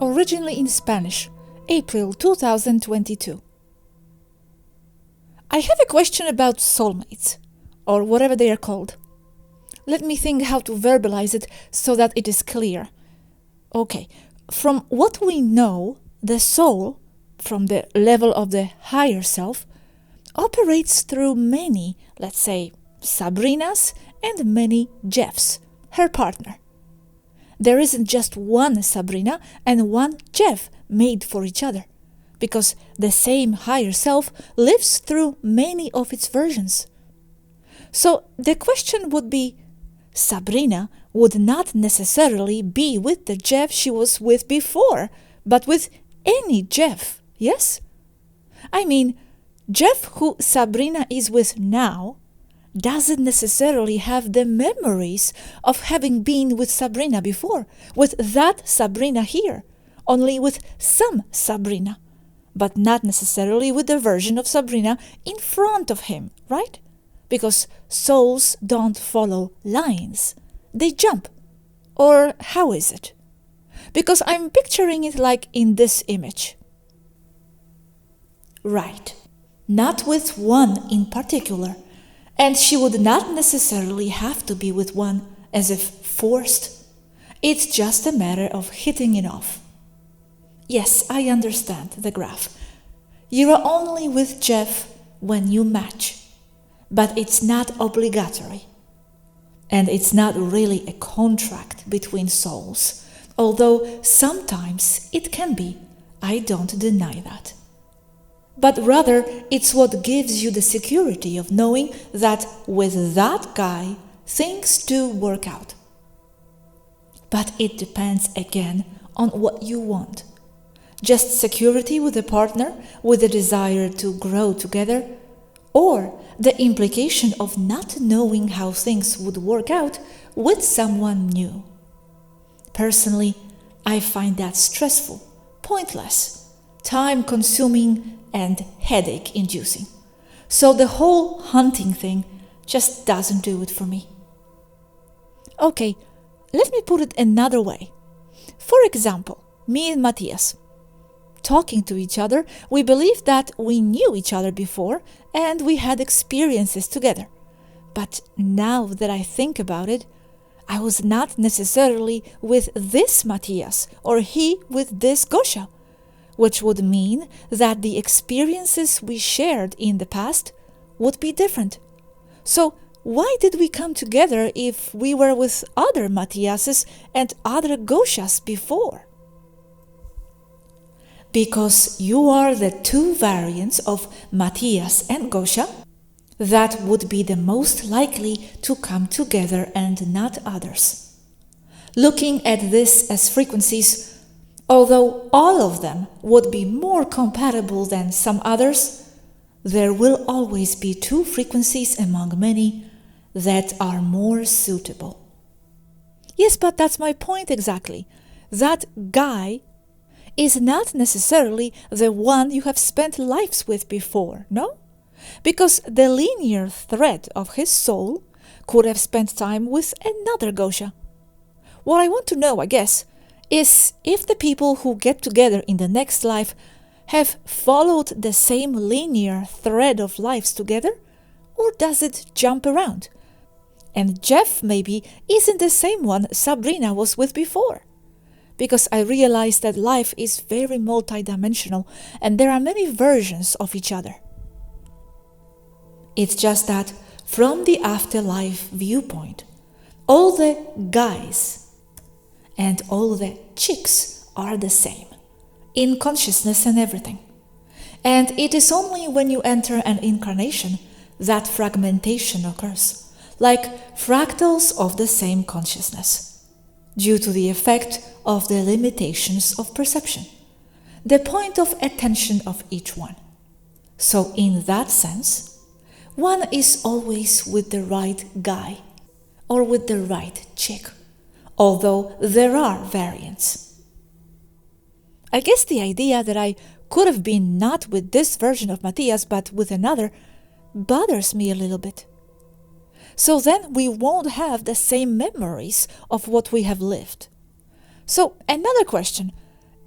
originally in Spanish, April 2022. I have a question about soulmates, or whatever they are called. Let me think how to verbalize it so that it is clear. Okay, from what we know, the soul, from the level of the higher self, operates through many, let's say, Sabrinas and many Jeffs, her partner. There isn't just one Sabrina and one Jeff made for each other, because the same higher self lives through many of its versions. So the question would be, Sabrina would not necessarily be with the Jeff she was with before, but with any Jeff, yes? I mean, Jeff who Sabrina is with now doesn't necessarily have the memories of having been with Sabrina before, with that Sabrina here, only with some Sabrina, but not necessarily with the version of Sabrina in front of him, right? Because souls don't follow lines, they jump. Or how is it? Because I'm picturing it like in this image. Right, not with one in particular, and she would not necessarily have to be with one as if forced. It's just a matter of hitting it off. Yes, I understand the graph. You are only with Jeff when you match, but it's not obligatory. And it's not really a contract between souls, although sometimes it can be. I don't deny that. But rather, it's what gives you the security of knowing that with that guy, things do work out. But it depends again on what you want. Just security with a partner, with a desire to grow together, or the implication of not knowing how things would work out with someone new. Personally, I find that stressful, pointless, time-consuming, and headache-inducing. So the whole hunting thing just doesn't do it for me. Okay, let me put it another way. For example, me and Matthias. Talking to each other, we believed that we knew each other before and we had experiences together. But now that I think about it, I was not necessarily with this Matthias or he with this Gosha, which would mean that the experiences we shared in the past would be different. So why did we come together if we were with other Matthiases and other Goshas before? Because you are the two variants of Matthias and Gosha that would be the most likely to come together and not others. Looking at this as frequencies, although all of them would be more compatible than some others, there will always be two frequencies among many that are more suitable. Yes, but that's my point exactly. That guy is not necessarily the one you have spent lives with before, no? Because the linear thread of his soul could have spent time with another Gosha. What I want to know, I guess, is if the people who get together in the next life have followed the same linear thread of lives together, or does it jump around? And Jeff maybe isn't the same one Sabrina was with before. Because I realize that life is very multidimensional and there are many versions of each other. It's just that from the afterlife viewpoint, all the guys and all the chicks are the same, in consciousness and everything. And it is only when you enter an incarnation that fragmentation occurs, like fractals of the same consciousness, due to the effect of the limitations of perception, the point of attention of each one. So in that sense, one is always with the right guy or with the right chick, although there are variants. I guess the idea that I could have been not with this version of Matthias but with another bothers me a little bit. So then we won't have the same memories of what we have lived. So another question,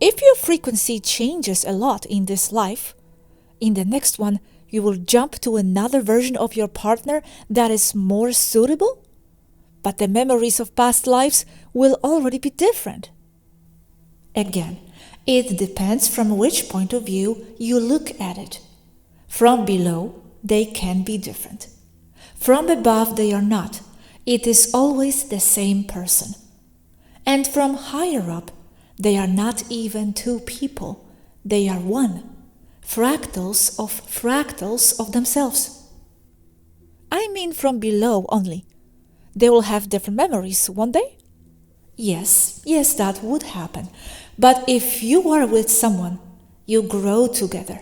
If your frequency changes a lot in this life, in the next one you will jump to another version of your partner that is more suitable, but the memories of past lives will already be different. Again, it depends from which point of view you look at it. From below, they can be different. From above, they are not. It is always the same person. And from higher up, they are not even two people. They are one. Fractals of themselves. I mean from below only. They will have different memories, won't they? Yes, that would happen. But if you are with someone, you grow together.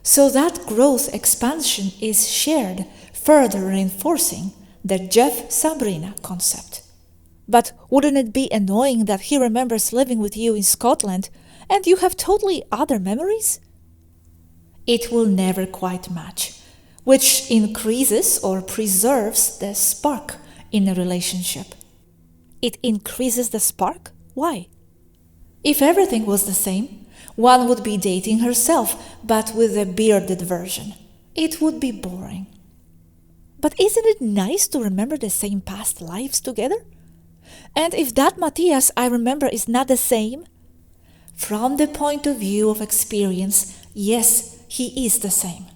So that growth expansion is shared, further reinforcing the Jeff-Sabrina concept. But wouldn't it be annoying that he remembers living with you in Scotland and you have totally other memories? It will never quite match, which increases or preserves the spark in a relationship. It increases the spark? Why? If everything was the same, one would be dating herself, but with a bearded version. It would be boring. But isn't it nice to remember the same past lives together? And if that Matthias I remember is not the same? From the point of view of experience, yes, he is the same.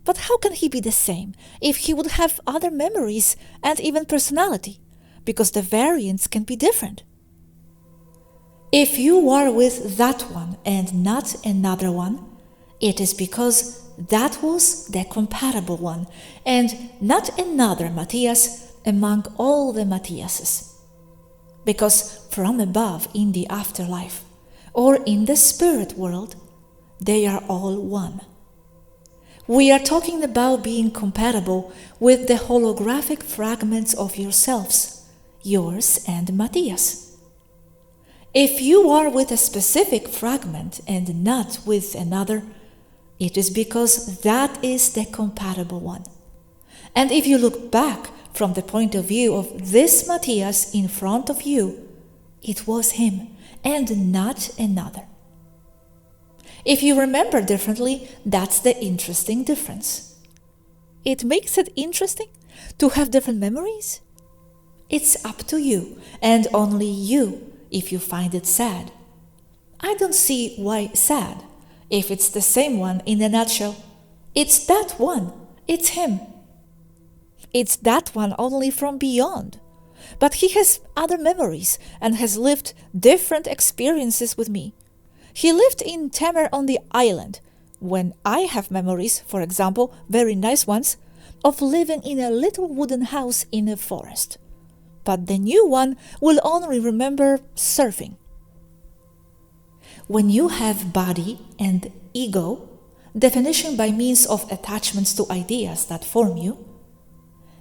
But how can he be the same if he would have other memories and even personality? Because the variants can be different. If you are with that one and not another one, it is because that was the compatible one and not another Matthias among all the Matthiases. Because from above in the afterlife or in the spirit world, they are all one. We are talking about being compatible with the holographic fragments of yourselves, yours and Matthias. If you are with a specific fragment and not with another, it is because that is the compatible one. And if you look back from the point of view of this Matthias in front of you, it was him and not another. If you remember differently, that's the interesting difference. It makes it interesting to have different memories? It's up to you, and only you, if you find it sad. I don't see why sad, if it's the same one in a nutshell. It's that one. It's him. It's that one only from beyond. But he has other memories and has lived different experiences with me. He lived in Tamer on the island, when I have memories, for example, very nice ones, of living in a little wooden house in a forest. But the new one will only remember surfing. When you have body and ego, definition by means of attachments to ideas that form you,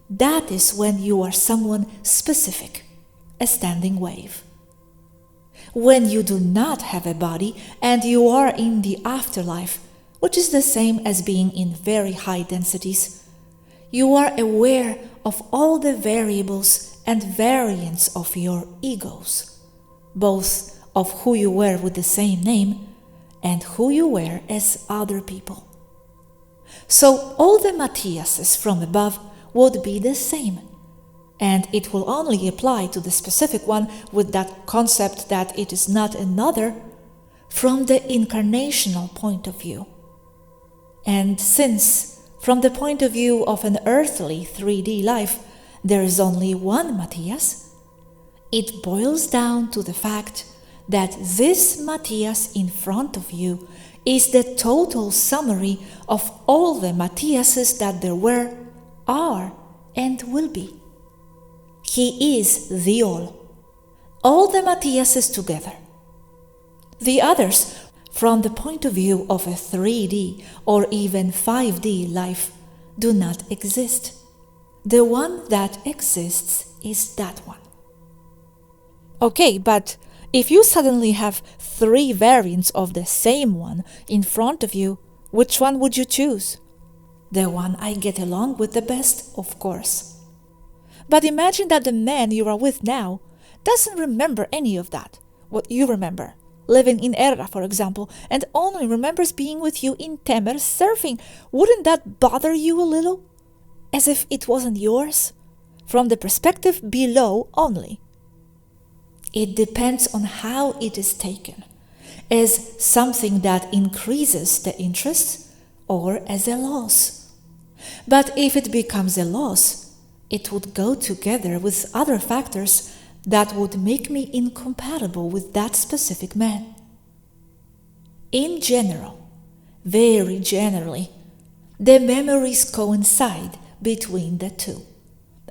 that is when you are someone specific, a standing wave. When you do not have a body and you are in the afterlife, which is the same as being in very high densities, you are aware of all the variables and variants of your egos, both of who you were with the same name and who you were as other people. So all the Matthiases from above would be the same, and it will only apply to the specific one with that concept that it is not another from the incarnational point of view. And since, from the point of view of an earthly 3D life, there is only one Matthias, it boils down to the fact that this Matthias in front of you is the total summary of all the Matthiases that there were, are, and will be. He is the all the Matthiases together. The others, from the point of view of a 3D or even 5D life, do not exist. The one that exists is that one. Okay, but if you suddenly have 3 variants of the same one in front of you, which one would you choose? The one I get along with the best, of course. But imagine that the man you are with now doesn't remember any of that, what you remember. living in ERRA, for example, and only remembers being with you in Temer surfing, wouldn't that bother you a little? As if it wasn't yours? From the perspective below only. It depends on how it is taken, as something that increases the interest or as a loss. But if it becomes a loss, it would go together with other factors that would make me incompatible with that specific man. In general, very generally, the memories coincide between the two,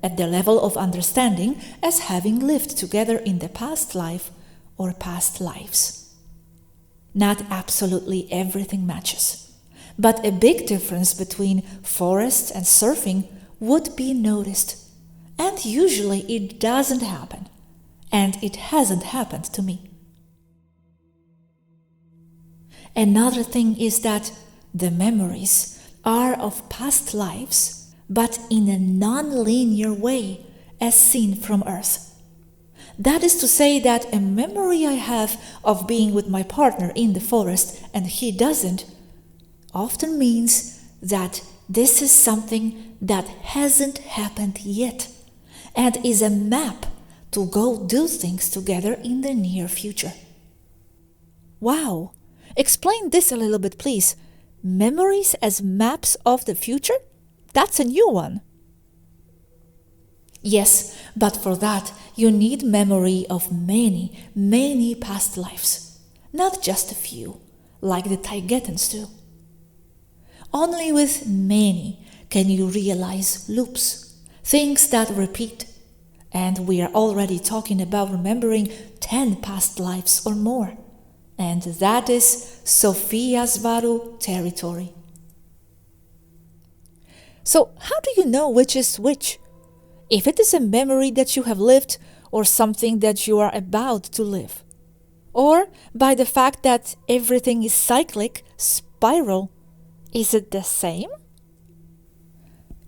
at the level of understanding as having lived together in the past life or past lives. Not absolutely everything matches, but a big difference between forest and surfing would be noticed, and usually it doesn't happen, and it hasn't happened to me. Another thing is that the memories are of past lives, but in a non-linear way as seen from Earth. That is to say that a memory I have of being with my partner in the forest and he doesn't, often means that this is something that hasn't happened yet and is a map to go do things together in the near future. Wow! Explain this a little bit, please. Memories as maps of the future? That's a new one. Yes, but for that you need memory of many, many past lives, not just a few, like the Taigetans do. Only with many can you realize loops, things that repeat, and we are already talking about remembering 10 past lives or more, and that is Athena Swaruu territory. So how do you know which is which? If it is a memory that you have lived or something that you are about to live? Or by the fact that everything is cyclic, spiral, is it the same?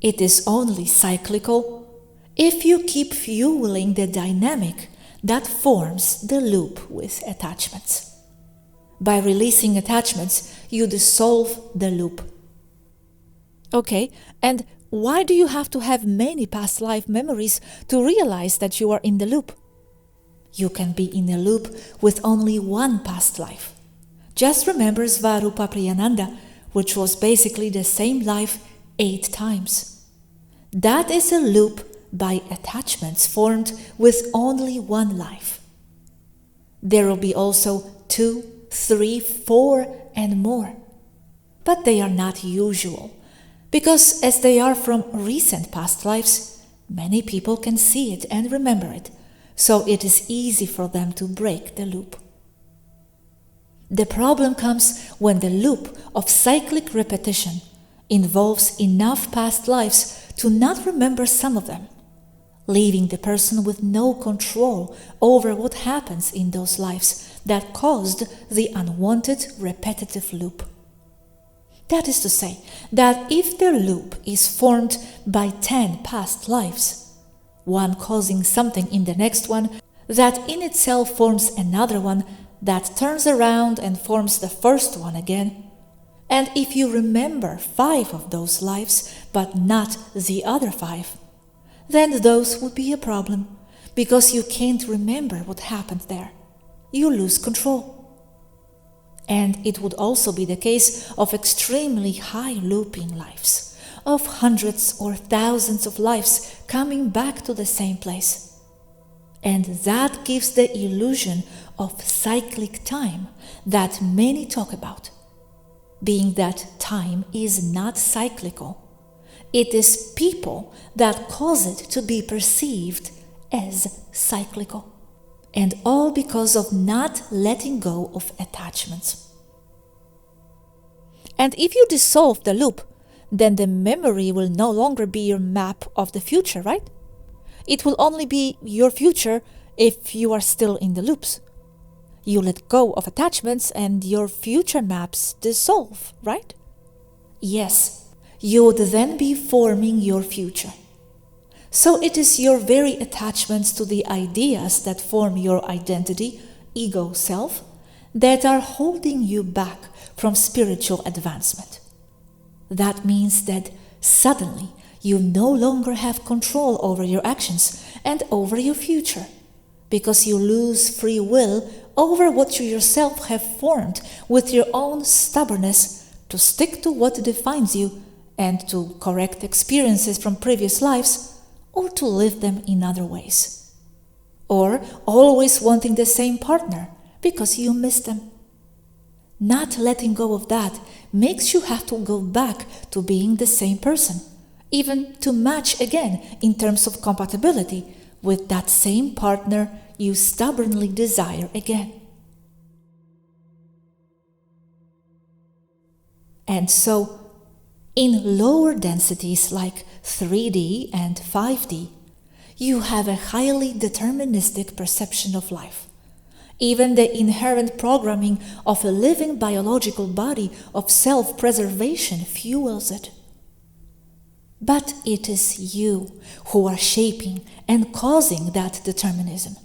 It is only cyclical if you keep fueling the dynamic that forms the loop with attachments. By releasing attachments, you dissolve the loop. Okay, and why do you have to have many past life memories to realize that you are in the loop? You can be in a loop with only one past life. Just remember Svarupa Priyananda, which was basically the same life 8 times. That is a loop by attachments formed with only one life. There will be also 2, 3, 4, and more. But they are not usual, because as they are from recent past lives, many people can see it and remember it, so it is easy for them to break the loop. The problem comes when the loop of cyclic repetition involves enough past lives to not remember some of them, leaving the person with no control over what happens in those lives that caused the unwanted repetitive loop. That is to say, that if the loop is formed by 10 past lives, one causing something in the next one, that in itself forms another one that turns around and forms the first one again, and if you remember 5 of those lives but not the other 5, then those would be a problem, because you can't remember what happened there. You lose control. And it would also be the case of extremely high looping lives, of hundreds or thousands of lives coming back to the same place. And that gives the illusion of cyclic time that many talk about, being that time is not cyclical. It is people that cause it to be perceived as cyclical. And all because of not letting go of attachments. And if you dissolve the loop, then the memory will no longer be your map of the future, right? It will only be your future if you are still in the loops. You let go of attachments and your future maps dissolve, right? Yes, you would then be forming your future. So it is your very attachments to the ideas that form your identity, ego, self, that are holding you back from spiritual advancement. That means that suddenly you no longer have control over your actions and over your future, because you lose free will over what you yourself have formed with your own stubbornness to stick to what defines you and to correct experiences from previous lives or to live them in other ways. Or always wanting the same partner because you miss them. Not letting go of that makes you have to go back to being the same person, even to match again in terms of compatibility with that same partner you stubbornly desire again. And so, in lower densities like 3D and 5D, you have a highly deterministic perception of life. Even the inherent programming of a living biological body of self-preservation fuels it. But it is you who are shaping and causing that determinism,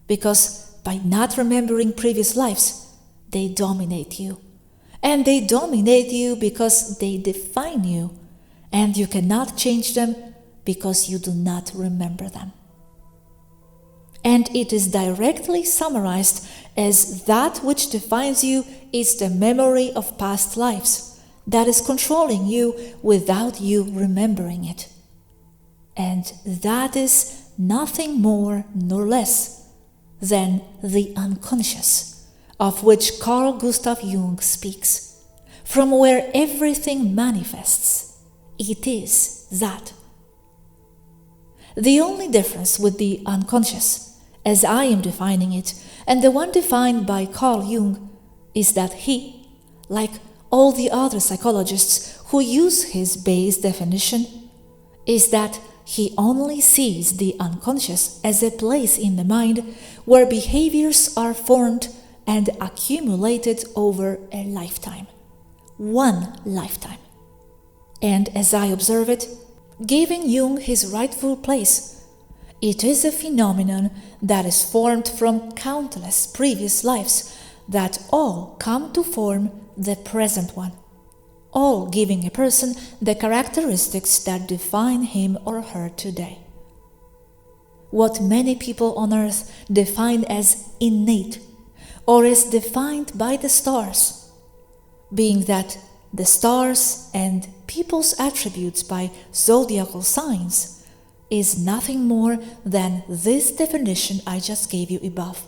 because by not remembering previous lives, they dominate you. And they dominate you because they define you, and you cannot change them because you do not remember them. And it is directly summarized as that which defines you is the memory of past lives that is controlling you without you remembering it. And that is nothing more nor less than the unconscious, of which Carl Gustav Jung speaks, from where everything manifests. It is that. The only difference with the unconscious, as I am defining it, and the one defined by Carl Jung, is that he, like all the other psychologists who use his base definition, is that he only sees the unconscious as a place in the mind where behaviors are formed and accumulated over a lifetime. One lifetime. And as I observe it, giving Jung his rightful place, it is a phenomenon that is formed from countless previous lives that all come to form the present one, all giving a person the characteristics that define him or her today. What many people on earth define as innate, or as defined by the stars, being that the stars and people's attributes by zodiacal signs is nothing more than this definition I just gave you above,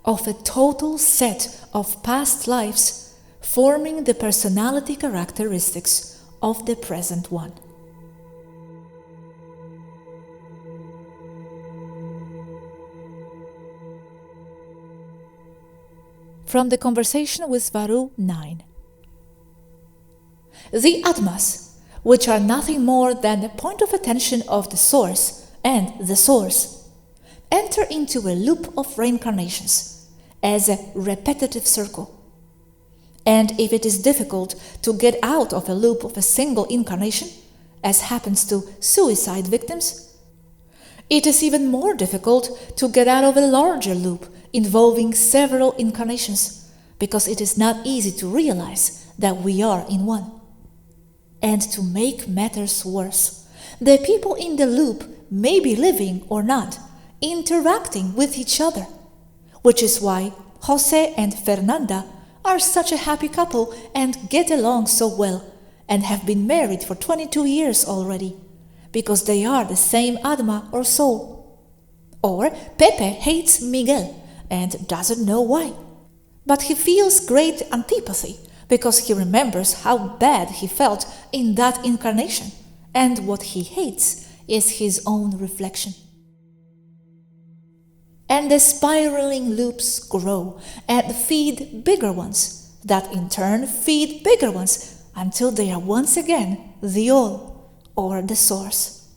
of a total set of past lives forming the personality characteristics of the present one. From the Conversation with Swaruu 9. The Atmas, which are nothing more than the point of attention of the Source and the Source, enter into a loop of reincarnations as a repetitive circle. And if it is difficult to get out of a loop of a single incarnation, as happens to suicide victims, it is even more difficult to get out of a larger loop involving several incarnations, because it is not easy to realize that we are in one. And to make matters worse, the people in the loop may be living or not, interacting with each other, which is why Jose and Fernanda are such a happy couple and get along so well, and have been married for 22 years already, because they are the same Atma or soul. Or Pepe hates Miguel and doesn't know why, but he feels great antipathy because he remembers how bad he felt in that incarnation, and what he hates is his own reflection. And the spiraling loops grow and feed bigger ones, that in turn feed bigger ones, until they are once again the all, or the source.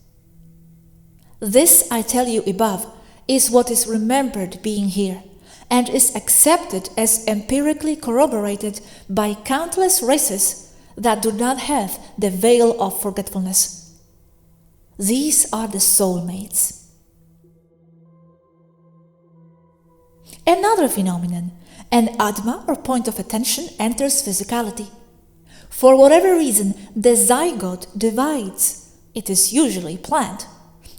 This, I tell you above, is what is remembered being here, and is accepted as empirically corroborated by countless races that do not have the veil of forgetfulness. These are the soulmates. Another phenomenon, an Atma or point of attention enters physicality. For whatever reason, the zygote divides. It is usually planned,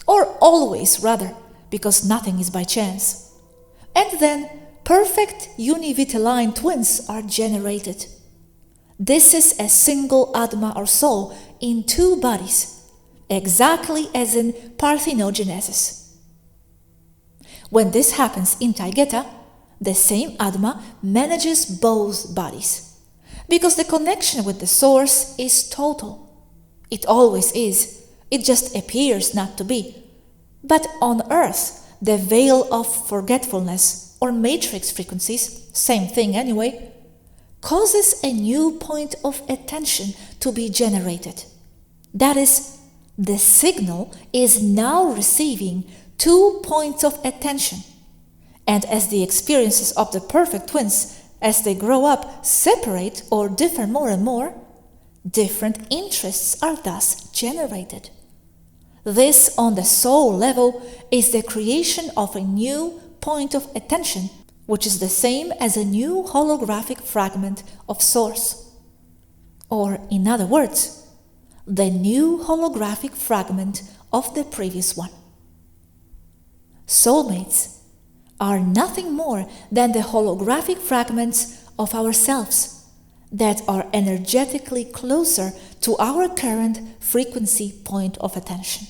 or always rather, because nothing is by chance. And then perfect univitelline twins are generated. This is a single Atma or soul in two bodies, exactly as in parthenogenesis. When this happens in Taygeta, the same Atma manages both bodies, because the connection with the source is total. It always is, it just appears not to be. But on Earth, the veil of forgetfulness, or matrix frequencies, same thing anyway, causes a new point of attention to be generated. That is, the signal is now receiving 2 points of attention. And as the experiences of the perfect twins, as they grow up, separate or differ more and more, different interests are thus generated. This, on the soul level, is the creation of a new point of attention, which is the same as a new holographic fragment of source. Or, in other words, the new holographic fragment of the previous one. Soulmates are nothing more than the holographic fragments of ourselves that are energetically closer to our current frequency point of attention.